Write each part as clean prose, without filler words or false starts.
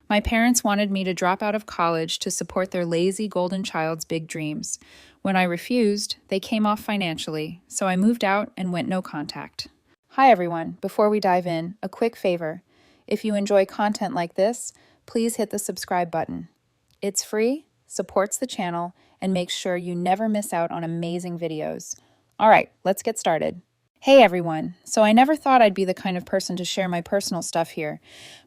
My parents wanted me to drop out of college to support their lazy golden child's big dreams. When I refused, they came off financially, so I moved out and went no contact. Hi everyone, before we dive in, a quick favor. If you enjoy content like this, please hit the subscribe button. It's free, supports the channel, and makes sure you never miss out on amazing videos. All right, let's get started. Hey everyone, so I never thought I'd be the kind of person to share my personal stuff here,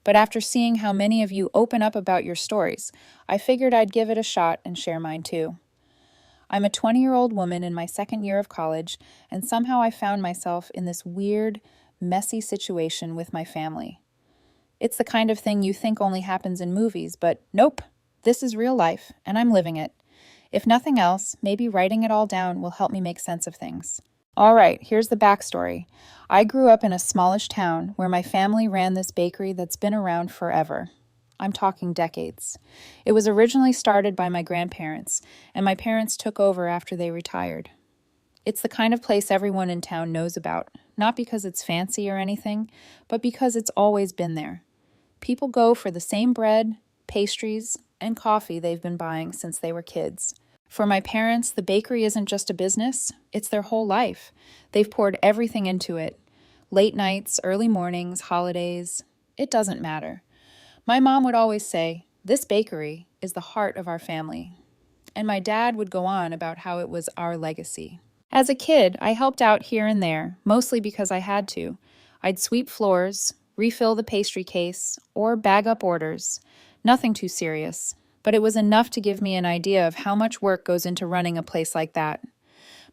but after seeing how many of you open up about your stories, I figured I'd give it a shot and share mine too. I'm a 20-year-old woman in my second year of college, and somehow I found myself in this weird, messy situation with my family. It's the kind of thing you think only happens in movies, but nope, this is real life, and I'm living it. If nothing else, maybe writing it all down will help me make sense of things. All right, here's the backstory. I grew up in a smallish town where my family ran this bakery that's been around forever. I'm talking decades. It was originally started by my grandparents, and my parents took over after they retired. It's the kind of place everyone in town knows about, not because it's fancy or anything, but because it's always been there. People go for the same bread, pastries, and coffee they've been buying since they were kids. For my parents, the bakery isn't just a business, it's their whole life. They've poured everything into it. Late nights, early mornings, holidays, it doesn't matter. My mom would always say, "This bakery is the heart of our family." And my dad would go on about how it was our legacy. As a kid, I helped out here and there, mostly because I had to. I'd sweep floors, refill the pastry case, or bag up orders. Nothing too serious, but it was enough to give me an idea of how much work goes into running a place like that.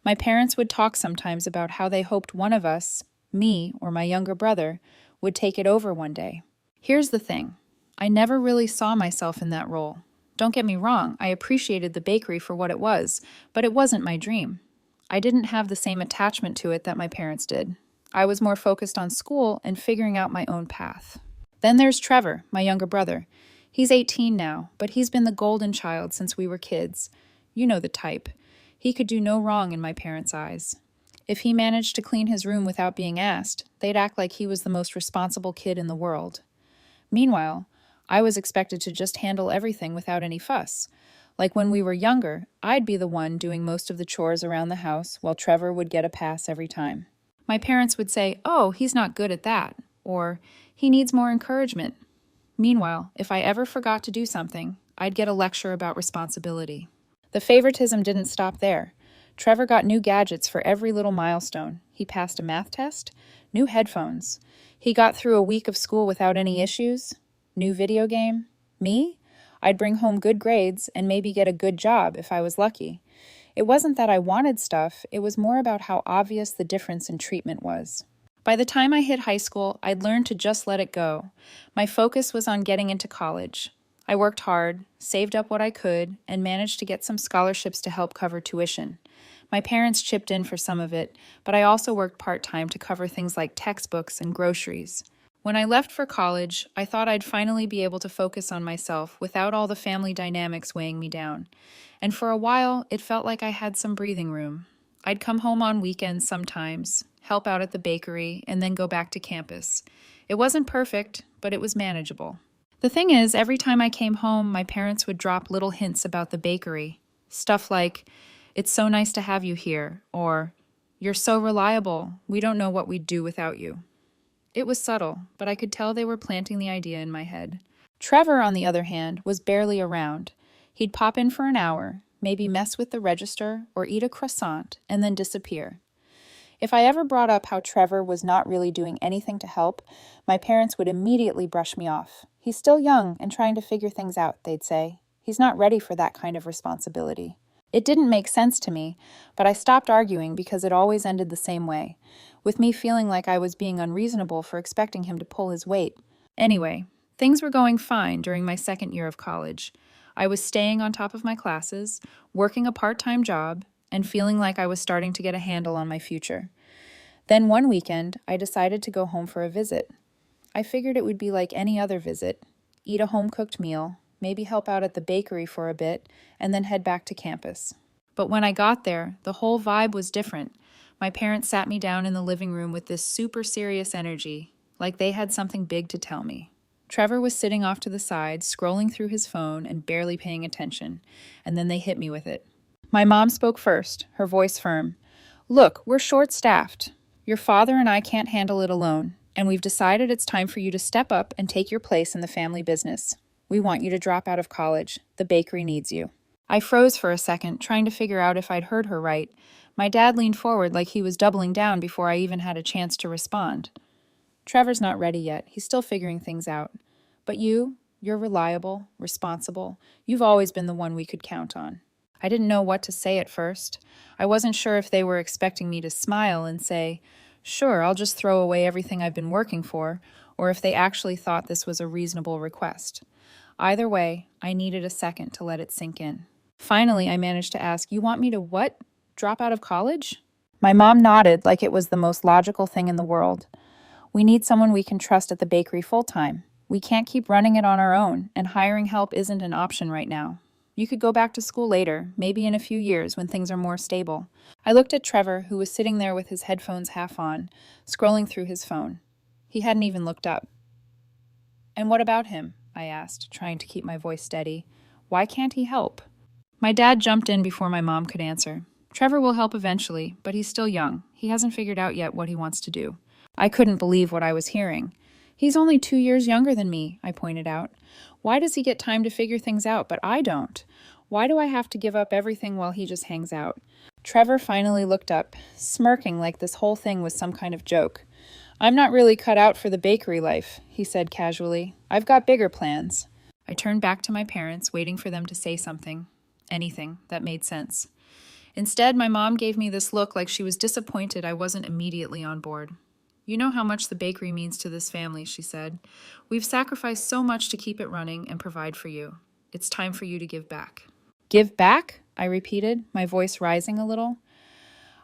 My parents would talk sometimes about how they hoped one of us, me or my younger brother, would take it over one day. Here's the thing. I never really saw myself in that role. Don't get me wrong, I appreciated the bakery for what it was, but it wasn't my dream. I didn't have the same attachment to it that my parents did. I was more focused on school and figuring out my own path. Then there's Trevor, my younger brother. He's 18 now, but he's been the golden child since we were kids. You know the type. He could do no wrong in my parents' eyes. If he managed to clean his room without being asked, they'd act like he was the most responsible kid in the world. Meanwhile, I was expected to just handle everything without any fuss. Like when we were younger, I'd be the one doing most of the chores around the house while Trevor would get a pass every time. My parents would say, "Oh, he's not good at that," or "He needs more encouragement." Meanwhile, if I ever forgot to do something, I'd get a lecture about responsibility. The favoritism didn't stop there. Trevor got new gadgets for every little milestone. He passed a math test, new headphones. He got through a week of school without any issues. New video game. Me? I'd bring home good grades and maybe get a good job if I was lucky. It wasn't that I wanted stuff, it was more about how obvious the difference in treatment was. By the time I hit high school, I'd learned to just let it go. My focus was on getting into college. I worked hard, saved up what I could, and managed to get some scholarships to help cover tuition. My parents chipped in for some of it, but I also worked part-time to cover things like textbooks and groceries. When I left for college, I thought I'd finally be able to focus on myself without all the family dynamics weighing me down. And for a while, it felt like I had some breathing room. I'd come home on weekends sometimes, help out at the bakery, and then go back to campus. It wasn't perfect, but it was manageable. The thing is, every time I came home, my parents would drop little hints about the bakery. Stuff like, "It's so nice to have you here," or "You're so reliable, we don't know what we'd do without you." It was subtle, but I could tell they were planting the idea in my head. Trevor, on the other hand, was barely around. He'd pop in for an hour, maybe mess with the register or eat a croissant, and then disappear. If I ever brought up how Trevor was not really doing anything to help, my parents would immediately brush me off. "He's still young and trying to figure things out," they'd say. "He's not ready for that kind of responsibility." It didn't make sense to me, but I stopped arguing because it always ended the same way, with me feeling like I was being unreasonable for expecting him to pull his weight. Anyway, things were going fine during my second year of college. I was staying on top of my classes, working a part-time job, and feeling like I was starting to get a handle on my future. Then one weekend, I decided to go home for a visit. I figured it would be like any other visit, eat a home-cooked meal, maybe help out at the bakery for a bit, and then head back to campus. But when I got there, the whole vibe was different. My parents sat me down in the living room with this super serious energy, like they had something big to tell me. Trevor was sitting off to the side, scrolling through his phone and barely paying attention, and then they hit me with it. My mom spoke first, her voice firm. Look, we're short-staffed. Your father and I can't handle it alone, and we've decided it's time for you to step up and take your place in the family business. We want you to drop out of college. The bakery needs you. I froze for a second, trying to figure out if I'd heard her right. My dad leaned forward like he was doubling down before I even had a chance to respond. Trevor's not ready yet. He's still figuring things out. But you're reliable, responsible. You've always been the one we could count on. I didn't know what to say at first. I wasn't sure if they were expecting me to smile and say, sure, I'll just throw away everything I've been working for, or if they actually thought this was a reasonable request. Either way, I needed a second to let it sink in. Finally, I managed to ask, you want me to what? Drop out of college? My mom nodded like it was the most logical thing in the world. We need someone we can trust at the bakery full-time. We can't keep running it on our own, and hiring help isn't an option right now. You could go back to school later, maybe in a few years when things are more stable. I looked at Trevor, who was sitting there with his headphones half on, scrolling through his phone. He hadn't even looked up. And what about him? I asked, trying to keep my voice steady. Why can't he help? My dad jumped in before my mom could answer. Trevor will help eventually, but he's still young. He hasn't figured out yet what he wants to do. I couldn't believe what I was hearing. He's only 2 years younger than me, I pointed out. Why does he get time to figure things out, but I don't? Why do I have to give up everything while he just hangs out? Trevor finally looked up, smirking like this whole thing was some kind of joke. I'm not really cut out for the bakery life, he said casually. I've got bigger plans. I turned back to my parents, waiting for them to say something, anything that made sense. Instead, my mom gave me this look like she was disappointed I wasn't immediately on board. You know how much the bakery means to this family, she said. We've sacrificed so much to keep it running and provide for you. It's time for you to give back. Give back? I repeated, my voice rising a little.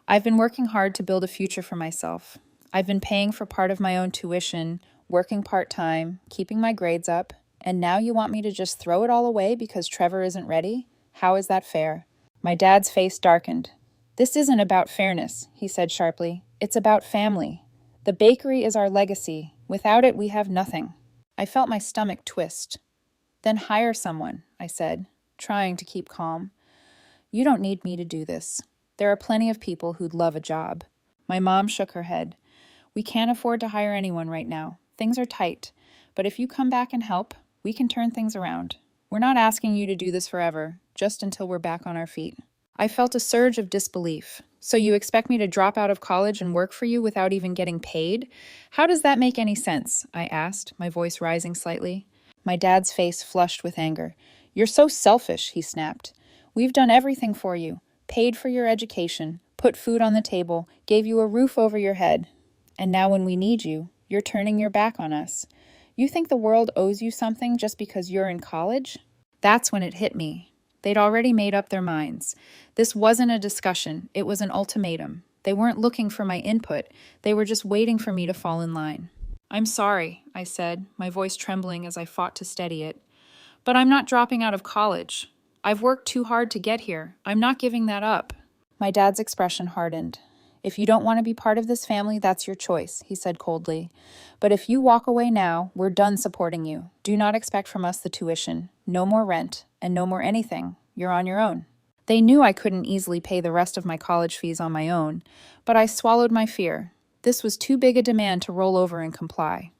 I've been working hard to build a future for myself. I've been paying for part of my own tuition, working part-time, keeping my grades up, and now you want me to just throw it all away because Trevor isn't ready? How is that fair? My dad's face darkened. This isn't about fairness, he said sharply. It's about family. The bakery is our legacy. Without it, we have nothing. I felt my stomach twist. Then hire someone, I said, trying to keep calm. You don't need me to do this. There are plenty of people who'd love a job. My mom shook her head. We can't afford to hire anyone right now. Things are tight. But if you come back and help, we can turn things around. We're not asking you to do this forever, just until we're back on our feet. I felt a surge of disbelief. So you expect me to drop out of college and work for you without even getting paid? How does that make any sense? I asked, my voice rising slightly. My dad's face flushed with anger. You're so selfish, he snapped. We've done everything for you, paid for your education, put food on the table, gave you a roof over your head. And now when we need you, you're turning your back on us. You think the world owes you something just because you're in college? That's when it hit me. They'd already made up their minds. This wasn't a discussion, it was an ultimatum. They weren't looking for my input, they were just waiting for me to fall in line. I'm sorry, I said, my voice trembling as I fought to steady it. But I'm not dropping out of college. I've worked too hard to get here. I'm not giving that up. My dad's expression hardened. If you don't want to be part of this family, that's your choice, he said coldly. But if you walk away now, we're done supporting you. Do not expect from us the tuition. No more rent, and no more anything. You're on your own. They knew I couldn't easily pay the rest of my college fees on my own, but I swallowed my fear. This was too big a demand to roll over and comply.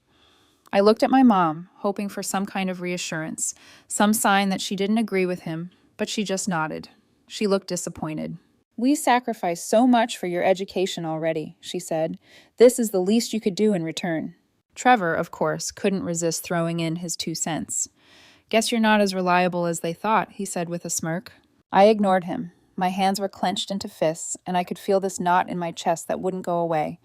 I looked at my mom, hoping for some kind of reassurance, some sign that she didn't agree with him, but she just nodded. She looked disappointed. We sacrificed so much for your education already, she said. This is the least you could do in return. Trevor, of course, couldn't resist throwing in his 2 cents. Guess you're not as reliable as they thought, he said with a smirk. I ignored him. My hands were clenched into fists, and I could feel this knot in my chest that wouldn't go away.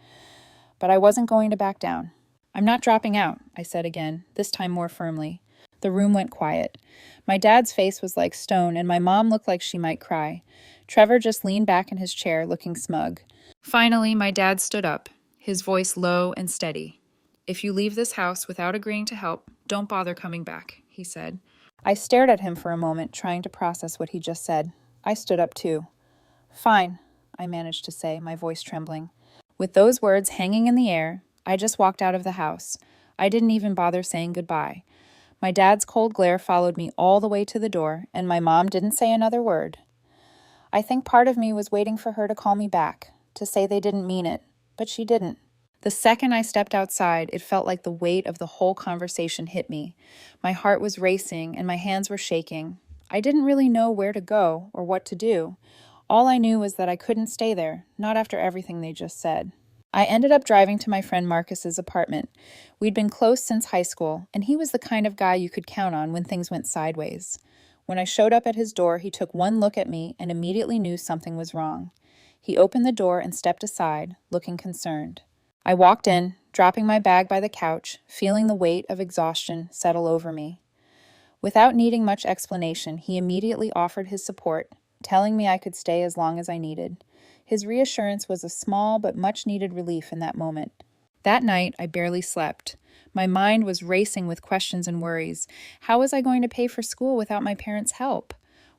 But I wasn't going to back down. I'm not dropping out, I said again, this time more firmly. The room went quiet. My dad's face was like stone, and my mom looked like she might cry. Trevor just leaned back in his chair, looking smug. Finally, my dad stood up, his voice low and steady. If you leave this house without agreeing to help, don't bother coming back, he said. I stared at him for a moment, trying to process what he just said. I stood up too. Fine, I managed to say, my voice trembling. With those words hanging in the air, I just walked out of the house. I didn't even bother saying goodbye. My dad's cold glare followed me all the way to the door, and my mom didn't say another word. I think part of me was waiting for her to call me back, to say they didn't mean it, but she didn't. The second I stepped outside, it felt like the weight of the whole conversation hit me. My heart was racing and my hands were shaking. I didn't really know where to go or what to do. All I knew was that I couldn't stay there, not after everything they just said. I ended up driving to my friend Marcus's apartment. We'd been close since high school, and he was the kind of guy you could count on when things went sideways. When I showed up at his door, he took one look at me and immediately knew something was wrong. He opened the door and stepped aside, looking concerned. I walked in, dropping my bag by the couch, feeling the weight of exhaustion settle over me. Without needing much explanation, he immediately offered his support, telling me I could stay as long as I needed. His reassurance was a small but much-needed relief in that moment. That night, I barely slept. My mind was racing with questions and worries. How was I going to pay for school without my parents' help?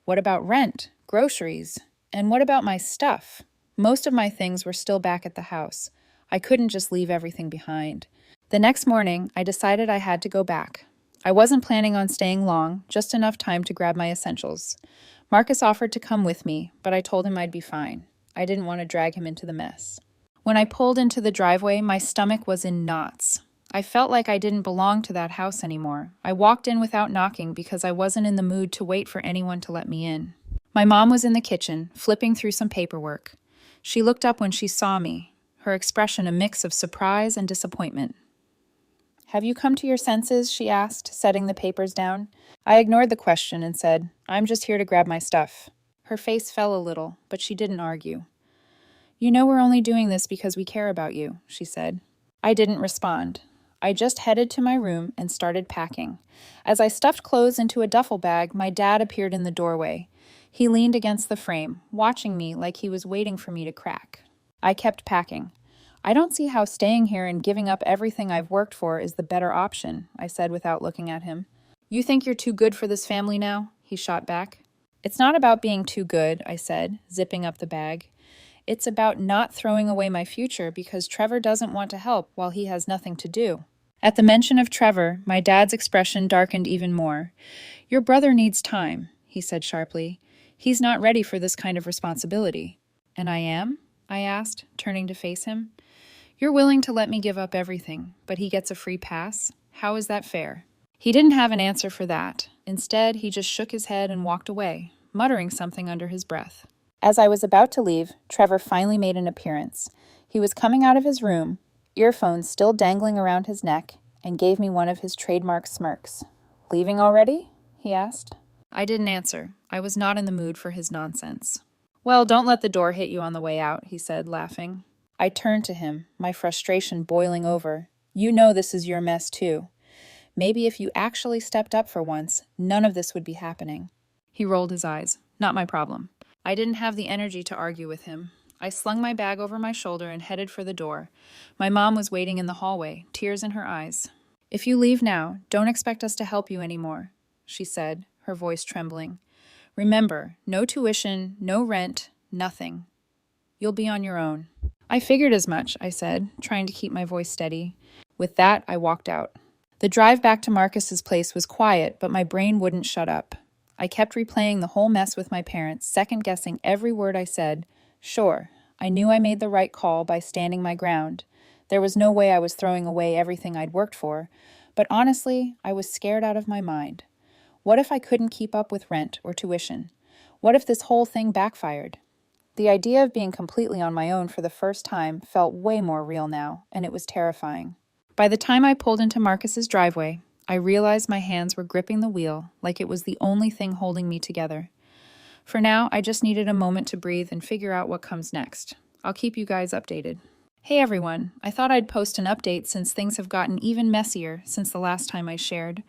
What about rent, groceries? And what about my stuff? Most of my things were still back at the house. I couldn't just leave everything behind. The next morning, I decided I had to go back. I wasn't planning on staying long, just enough time to grab my essentials. Marcus offered to come with me, but I told him I'd be fine. I didn't want to drag him into the mess. When I pulled into the driveway, my stomach was in knots. I felt like I didn't belong to that house anymore. I walked in without knocking because I wasn't in the mood to wait for anyone to let me in. My mom was in the kitchen, flipping through some paperwork. She looked up when she saw me, her expression a mix of surprise and disappointment. "Have you come to your senses?" she asked, setting the papers down. I ignored the question and said, "I'm just here to grab my stuff." Her face fell a little, but she didn't argue. "You know we're only doing this because we care about you," she said. I didn't respond. I just headed to my room and started packing. As I stuffed clothes into a duffel bag, my dad appeared in the doorway. He leaned against the frame, watching me like he was waiting for me to crack. I kept packing. "I don't see how staying here and giving up everything I've worked for is the better option," I said without looking at him. "You think you're too good for this family now?" he shot back. "It's not about being too good," I said, zipping up the bag. "It's about not throwing away my future because Trevor doesn't want to help while he has nothing to do." At the mention of Trevor, my dad's expression darkened even more. "Your brother needs time," he said sharply. "He's not ready for this kind of responsibility." "And I am?" I asked, turning to face him. "You're willing to let me give up everything, but he gets a free pass? How is that fair?" He didn't have an answer for that. Instead, he just shook his head and walked away, muttering something under his breath. As I was about to leave, Trevor finally made an appearance. He was coming out of his room, earphones still dangling around his neck, and gave me one of his trademark smirks. "Leaving already?" he asked. I didn't answer. I was not in the mood for his nonsense. "Well, don't let the door hit you on the way out," he said, laughing. I turned to him, my frustration boiling over. "You know this is your mess, too. Maybe if you actually stepped up for once, none of this would be happening." He rolled his eyes. "Not my problem." I didn't have the energy to argue with him. I slung my bag over my shoulder and headed for the door. My mom was waiting in the hallway, tears in her eyes. "If you leave now, don't expect us to help you anymore," she said, her voice trembling. "Remember, no tuition, no rent, nothing. You'll be on your own." "I figured as much," I said, trying to keep my voice steady. With that, I walked out. The drive back to Marcus's place was quiet, but my brain wouldn't shut up. I kept replaying the whole mess with my parents, second-guessing every word I said. Sure, I knew I made the right call by standing my ground. There was no way I was throwing away everything I'd worked for, but honestly, I was scared out of my mind. What if I couldn't keep up with rent or tuition? What if this whole thing backfired? The idea of being completely on my own for the first time felt way more real now, and it was terrifying. By the time I pulled into Marcus's driveway, I realized my hands were gripping the wheel like it was the only thing holding me together. For now, I just needed a moment to breathe and figure out what comes next. I'll keep you guys updated. Hey everyone, I thought I'd post an update since things have gotten even messier since the last time I shared.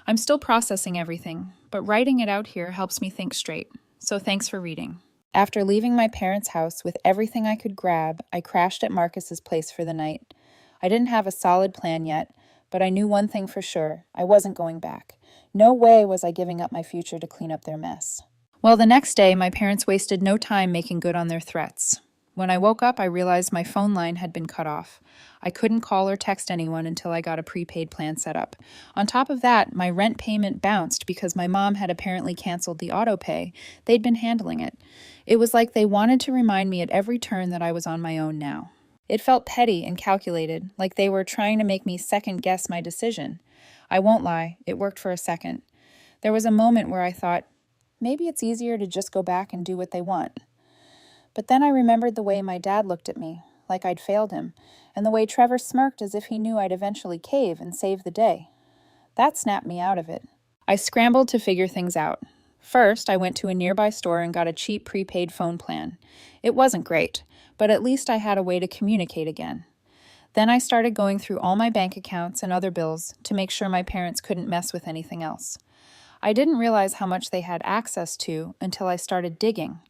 I'm still processing everything, but writing it out here helps me think straight. So thanks for reading. After leaving my parents' house with everything I could grab, I crashed at Marcus's place for the night. I didn't have a solid plan yet, but I knew one thing for sure. I wasn't going back. No way was I giving up my future to clean up their mess. Well, the next day, my parents wasted no time making good on their threats. When I woke up, I realized my phone line had been cut off. I couldn't call or text anyone until I got a prepaid plan set up. On top of that, my rent payment bounced because my mom had apparently canceled the auto pay. They'd been handling it. It was like they wanted to remind me at every turn that I was on my own now. It felt petty and calculated, like they were trying to make me second guess my decision. I won't lie, it worked for a second. There was a moment where I thought, maybe it's easier to just go back and do what they want. But then I remembered the way my dad looked at me, like I'd failed him, and the way Trevor smirked as if he knew I'd eventually cave and save the day. That snapped me out of it. I scrambled to figure things out. First, I went to a nearby store and got a cheap prepaid phone plan. It wasn't great, but at least I had a way to communicate again. Then I started going through all my bank accounts and other bills to make sure my parents couldn't mess with anything else. I didn't realize how much they had access to until I started digging.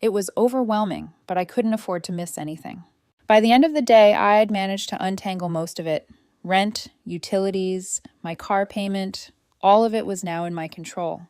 It was overwhelming, but I couldn't afford to miss anything. By the end of the day, I had managed to untangle most of it. Rent, utilities, my car payment, all of it was now in my control.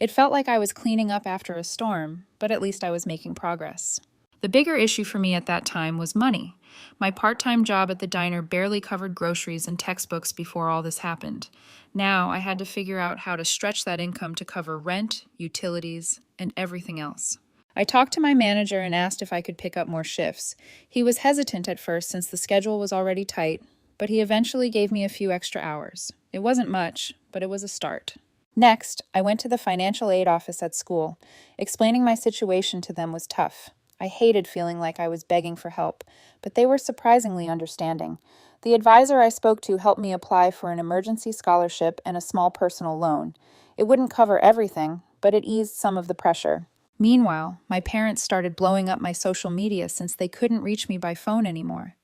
It felt like I was cleaning up after a storm, but at least I was making progress. The bigger issue for me at that time was money. My part-time job at the diner barely covered groceries and textbooks before all this happened. Now I had to figure out how to stretch that income to cover rent, utilities, and everything else. I talked to my manager and asked if I could pick up more shifts. He was hesitant at first since the schedule was already tight, but he eventually gave me a few extra hours. It wasn't much, but it was a start. Next, I went to the financial aid office at school. Explaining my situation to them was tough. I hated feeling like I was begging for help, but they were surprisingly understanding. The advisor I spoke to helped me apply for an emergency scholarship and a small personal loan. It wouldn't cover everything, but it eased some of the pressure. Meanwhile, my parents started blowing up my social media since they couldn't reach me by phone anymore.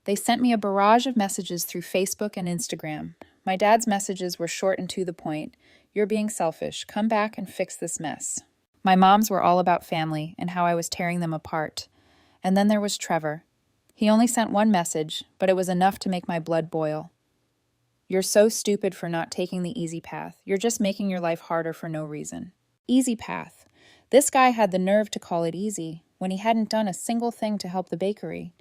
They sent me a barrage of messages through Facebook and Instagram. My dad's messages were short and to the point. "You're being selfish. Come back and fix this mess." My mom's were all about family and how I was tearing them apart. And then there was Trevor. He only sent one message, but it was enough to make my blood boil. "You're so stupid for not taking the easy path. You're just making your life harder for no reason." Easy path. This guy had the nerve to call it easy when he hadn't done a single thing to help the bakery.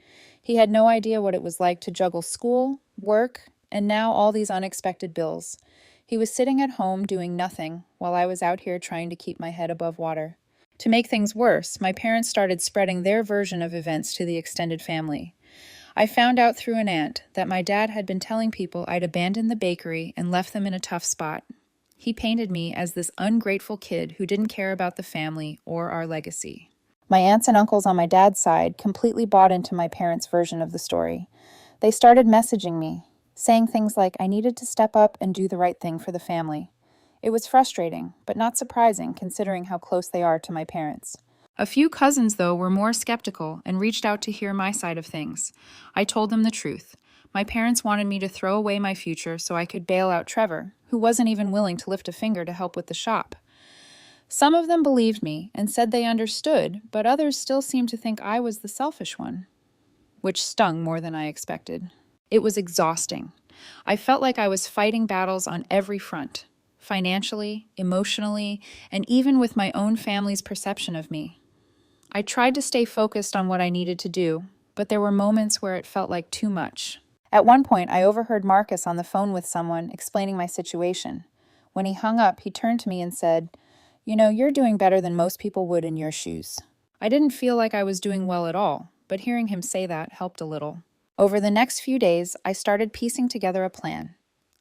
He had no idea what it was like to juggle school, work, and now all these unexpected bills. He was sitting at home doing nothing while I was out here trying to keep my head above water. To make things worse, my parents started spreading their version of events to the extended family. I found out through an aunt that my dad had been telling people I'd abandoned the bakery and left them in a tough spot. He painted me as this ungrateful kid who didn't care about the family or our legacy. My aunts and uncles on my dad's side completely bought into my parents' version of the story. They started messaging me, saying things like I needed to step up and do the right thing for the family. It was frustrating, but not surprising considering how close they are to my parents. A few cousins, though, were more skeptical and reached out to hear my side of things. I told them the truth. My parents wanted me to throw away my future so I could bail out Trevor, who wasn't even willing to lift a finger to help with the shop. Some of them believed me and said they understood, but others still seemed to think I was the selfish one, which stung more than I expected. It was exhausting. I felt like I was fighting battles on every front, financially, emotionally, and even with my own family's perception of me. I tried to stay focused on what I needed to do, but there were moments where it felt like too much. At one point, I overheard Marcus on the phone with someone explaining my situation. When he hung up, he turned to me and said, "You know, you're doing better than most people would in your shoes." I didn't feel like I was doing well at all, but hearing him say that helped a little. Over the next few days, I started piecing together a plan.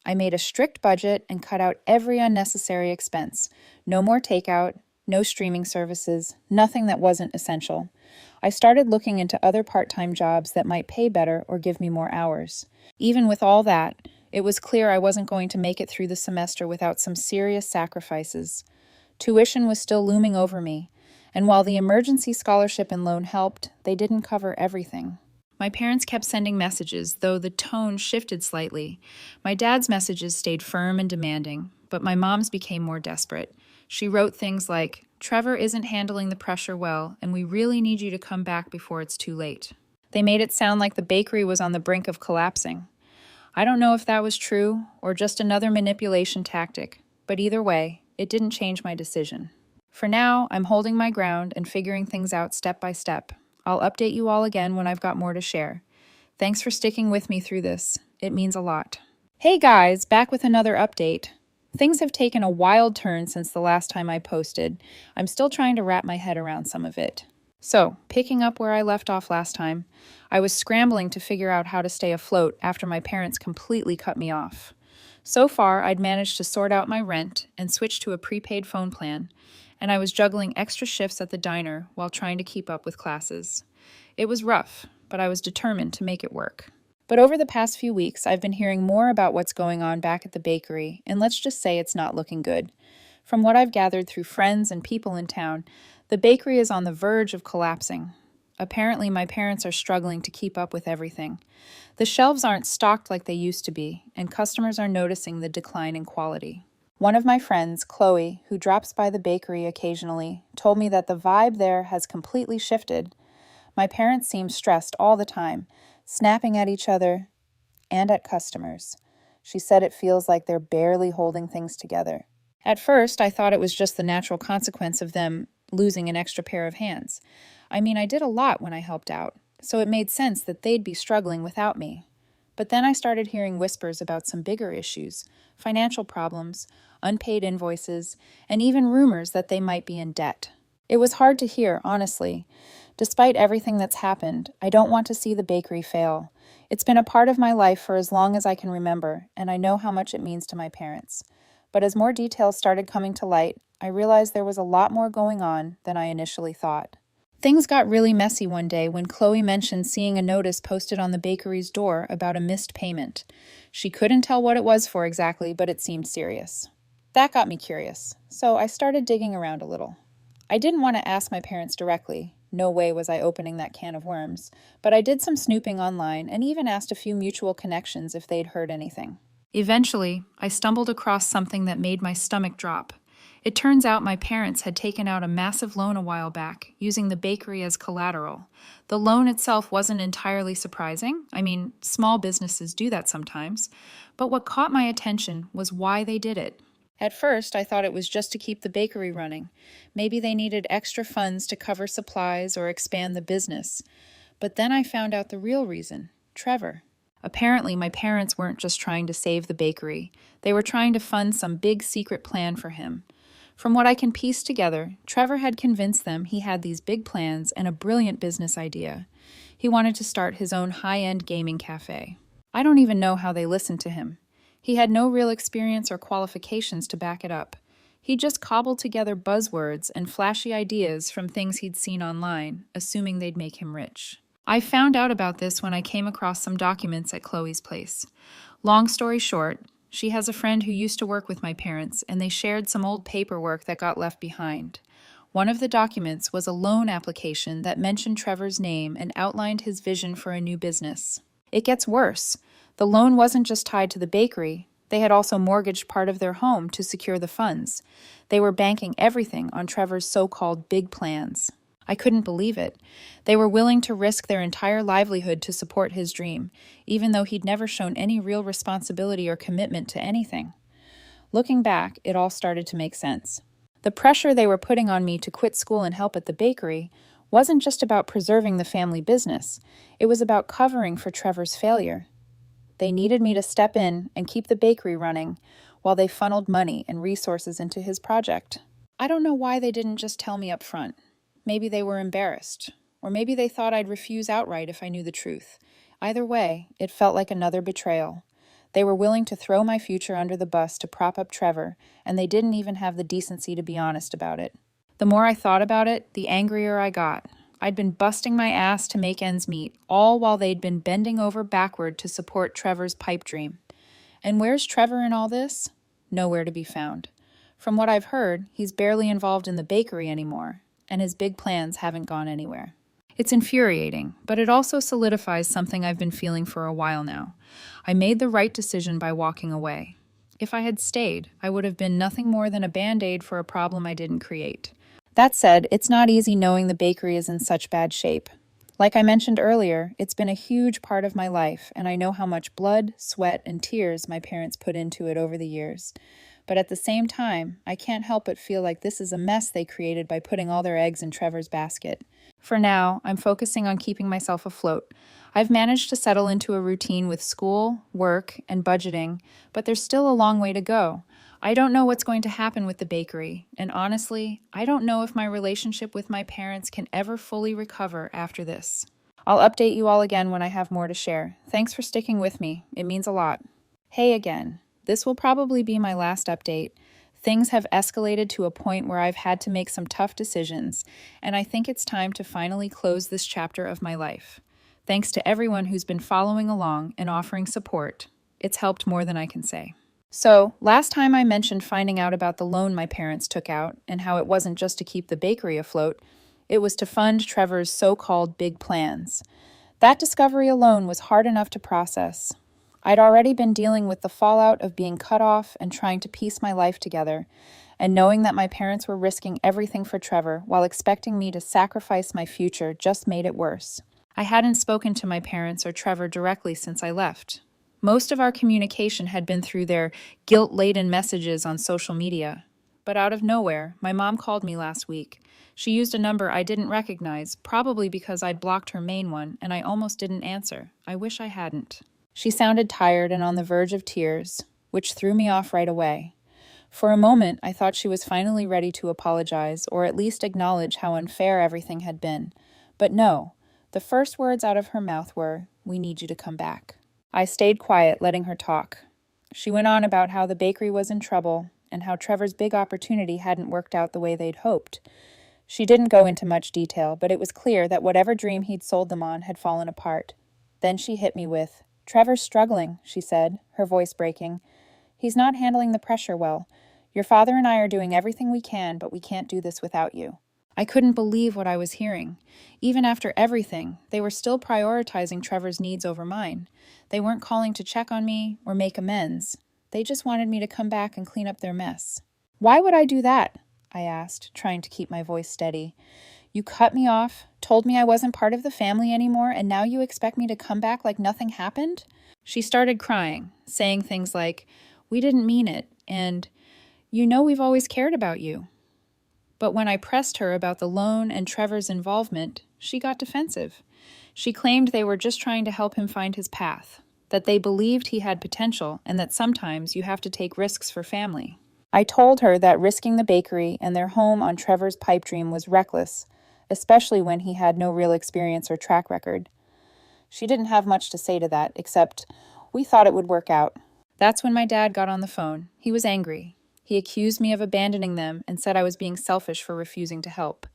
I made a strict budget and cut out every unnecessary expense. No more takeout, no streaming services, nothing that wasn't essential. I started looking into other part-time jobs that might pay better or give me more hours. Even with all that, it was clear I wasn't going to make it through the semester without some serious sacrifices. Tuition was still looming over me, and while the emergency scholarship and loan helped, they didn't cover everything. My parents kept sending messages, though the tone shifted slightly. My dad's messages stayed firm and demanding, but my mom's became more desperate. She wrote things like, "Trevor isn't handling the pressure well, and we really need you to come back before it's too late." They made it sound like the bakery was on the brink of collapsing. I don't know if that was true or just another manipulation tactic, but either way, it didn't change my decision. For now, I'm holding my ground and figuring things out step by step. I'll update you all again when I've got more to share. Thanks for sticking with me through this. It means a lot. Hey guys, back with another update. Things have taken a wild turn since the last time I posted. I'm still trying to wrap my head around some of it. So, picking up where I left off last time, I was scrambling to figure out how to stay afloat after my parents completely cut me off. So far, I'd managed to sort out my rent and switch to a prepaid phone plan, and I was juggling extra shifts at the diner while trying to keep up with classes. It was rough, but I was determined to make it work. But over the past few weeks, I've been hearing more about what's going on back at the bakery, and let's just say it's not looking good. From what I've gathered through friends and people in town, the bakery is on the verge of collapsing. Apparently, my parents are struggling to keep up with everything. The shelves aren't stocked like they used to be, and customers are noticing the decline in quality. One of my friends, Chloe, who drops by the bakery occasionally, told me that the vibe there has completely shifted. My parents seem stressed all the time, snapping at each other and at customers. She said it feels like they're barely holding things together. At first, I thought it was just the natural consequence of them losing an extra pair of hands. I mean, I did a lot when I helped out, so it made sense that they'd be struggling without me. But then I started hearing whispers about some bigger issues, financial problems, unpaid invoices, and even rumors that they might be in debt. It was hard to hear, honestly. Despite everything that's happened, I don't want to see the bakery fail. It's been a part of my life for as long as I can remember, and I know how much it means to my parents. But as more details started coming to light, I realized there was a lot more going on than I initially thought. Things got really messy one day when Chloe mentioned seeing a notice posted on the bakery's door about a missed payment. She couldn't tell what it was for exactly, but it seemed serious. That got me curious, so I started digging around a little. I didn't want to ask my parents directly. No way was I opening that can of worms. But I did some snooping online and even asked a few mutual connections if they'd heard anything. Eventually, I stumbled across something that made my stomach drop. It turns out my parents had taken out a massive loan a while back, using the bakery as collateral. The loan itself wasn't entirely surprising. I mean, small businesses do that sometimes. But what caught my attention was why they did it. At first, I thought it was just to keep the bakery running. Maybe they needed extra funds to cover supplies or expand the business. But then I found out the real reason: Trevor. Apparently, my parents weren't just trying to save the bakery. They were trying to fund some big secret plan for him. From what I can piece together, Trevor had convinced them he had these big plans and a brilliant business idea. He wanted to start his own high-end gaming cafe. I don't even know how they listened to him. He had no real experience or qualifications to back it up. He just cobbled together buzzwords and flashy ideas from things he'd seen online, assuming they'd make him rich. I found out about this when I came across some documents at Chloe's place. Long story short, she has a friend who used to work with my parents, and they shared some old paperwork that got left behind. One of the documents was a loan application that mentioned Trevor's name and outlined his vision for a new business. It gets worse. The loan wasn't just tied to the bakery. They had also mortgaged part of their home to secure the funds. They were banking everything on Trevor's so-called big plans. I couldn't believe it. They were willing to risk their entire livelihood to support his dream, even though he'd never shown any real responsibility or commitment to anything. Looking back, it all started to make sense. The pressure they were putting on me to quit school and help at the bakery wasn't just about preserving the family business. It was about covering for Trevor's failure. They needed me to step in and keep the bakery running while they funneled money and resources into his project. I don't know why they didn't just tell me up front. Maybe they were embarrassed, or maybe they thought I'd refuse outright if I knew the truth. Either way, it felt like another betrayal. They were willing to throw my future under the bus to prop up Trevor, and they didn't even have the decency to be honest about it. The more I thought about it, the angrier I got. I'd been busting my ass to make ends meet, all while they'd been bending over backward to support Trevor's pipe dream. And where's Trevor in all this? Nowhere to be found. From what I've heard, he's barely involved in the bakery anymore, and his big plans haven't gone anywhere. It's infuriating, but it also solidifies something I've been feeling for a while now. I made the right decision by walking away. If I had stayed, I would have been nothing more than a band-aid for a problem I didn't create. That said, it's not easy knowing the bakery is in such bad shape. Like I mentioned earlier, it's been a huge part of my life, and I know how much blood, sweat, and tears my parents put into it over the years. But at the same time, I can't help but feel like this is a mess they created by putting all their eggs in Trevor's basket. For now, I'm focusing on keeping myself afloat. I've managed to settle into a routine with school, work, and budgeting, but there's still a long way to go. I don't know what's going to happen with the bakery, and honestly, I don't know if my relationship with my parents can ever fully recover after this. I'll update you all again when I have more to share. Thanks for sticking with me. It means a lot. Hey again. This will probably be my last update. Things have escalated to a point where I've had to make some tough decisions, and I think it's time to finally close this chapter of my life. Thanks to everyone who's been following along and offering support. It's helped more than I can say. So, last time I mentioned finding out about the loan my parents took out and how it wasn't just to keep the bakery afloat, it was to fund Trevor's so-called big plans. That discovery alone was hard enough to process. I'd already been dealing with the fallout of being cut off and trying to piece my life together, and knowing that my parents were risking everything for Trevor while expecting me to sacrifice my future just made it worse. I hadn't spoken to my parents or Trevor directly since I left. Most of our communication had been through their guilt-laden messages on social media. But out of nowhere, my mom called me last week. She used a number I didn't recognize, probably because I'd blocked her main one, and I almost didn't answer. I wish I hadn't. She sounded tired and on the verge of tears, which threw me off right away. For a moment, I thought she was finally ready to apologize, or at least acknowledge how unfair everything had been. But no, the first words out of her mouth were, "We need you to come back." I stayed quiet, letting her talk. She went on about how the bakery was in trouble, and how Trevor's big opportunity hadn't worked out the way they'd hoped. She didn't go into much detail, but it was clear that whatever dream he'd sold them on had fallen apart. Then she hit me with, "Trevor's struggling," she said, her voice breaking. "He's not handling the pressure well. Your father and I are doing everything we can, but we can't do this without you." I couldn't believe what I was hearing. Even after everything, they were still prioritizing Trevor's needs over mine. They weren't calling to check on me or make amends. They just wanted me to come back and clean up their mess. "Why would I do that?" I asked, trying to keep my voice steady. "You cut me off, told me I wasn't part of the family anymore, and now you expect me to come back like nothing happened?" She started crying, saying things like, "We didn't mean it," and "You know we've always cared about you." But when I pressed her about the loan and Trevor's involvement, she got defensive. She claimed they were just trying to help him find his path, that they believed he had potential, and that sometimes you have to take risks for family. I told her that risking the bakery and their home on Trevor's pipe dream was reckless, especially when he had no real experience or track record. She didn't have much to say to that, except, "We thought it would work out." That's when my dad got on the phone. He was angry. He accused me of abandoning them and said I was being selfish for refusing to help.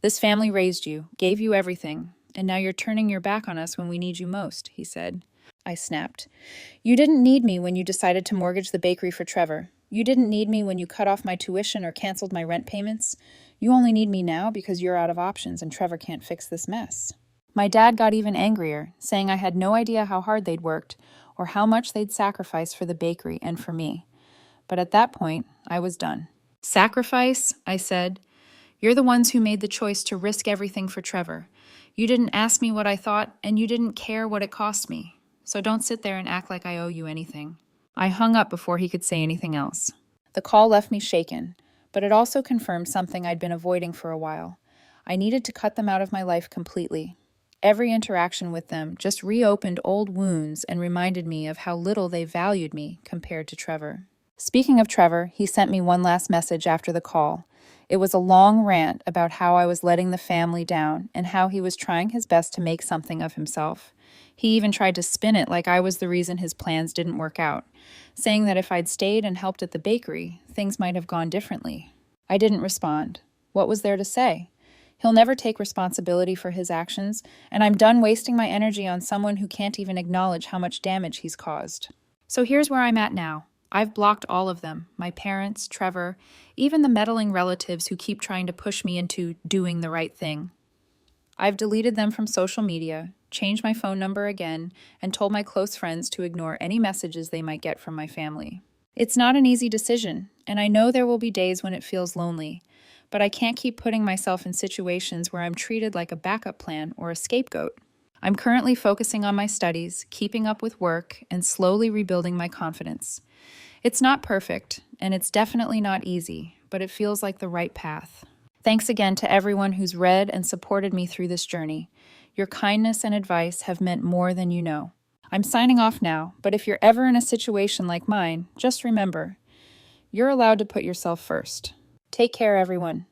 "This family raised you, gave you everything, and now you're turning your back on us when we need you most," he said. I snapped. "You didn't need me when you decided to mortgage the bakery for Trevor. You didn't need me when you cut off my tuition or canceled my rent payments. You only need me now because you're out of options and Trevor can't fix this mess." My dad got even angrier, saying I had no idea how hard they'd worked or how much they'd sacrificed for the bakery and for me. But at that point, I was done. "Sacrifice?" I said. "You're the ones who made the choice to risk everything for Trevor. You didn't ask me what I thought, and you didn't care what it cost me. So don't sit there and act like I owe you anything." I hung up before he could say anything else. The call left me shaken, but it also confirmed something I'd been avoiding for a while. I needed to cut them out of my life completely. Every interaction with them just reopened old wounds and reminded me of how little they valued me compared to Trevor. Speaking of Trevor, he sent me one last message after the call. It was a long rant about how I was letting the family down and how he was trying his best to make something of himself. He even tried to spin it like I was the reason his plans didn't work out, saying that if I'd stayed and helped at the bakery, things might have gone differently. I didn't respond. What was there to say? He'll never take responsibility for his actions, and I'm done wasting my energy on someone who can't even acknowledge how much damage he's caused. So here's where I'm at now. I've blocked all of them, my parents, Trevor, even the meddling relatives who keep trying to push me into doing the right thing. I've deleted them from social media, changed my phone number again, and told my close friends to ignore any messages they might get from my family. It's not an easy decision, and I know there will be days when it feels lonely, but I can't keep putting myself in situations where I'm treated like a backup plan or a scapegoat. I'm currently focusing on my studies, keeping up with work, and slowly rebuilding my confidence. It's not perfect, and it's definitely not easy, but it feels like the right path. Thanks again to everyone who's read and supported me through this journey. Your kindness and advice have meant more than you know. I'm signing off now, but if you're ever in a situation like mine, just remember, you're allowed to put yourself first. Take care, everyone.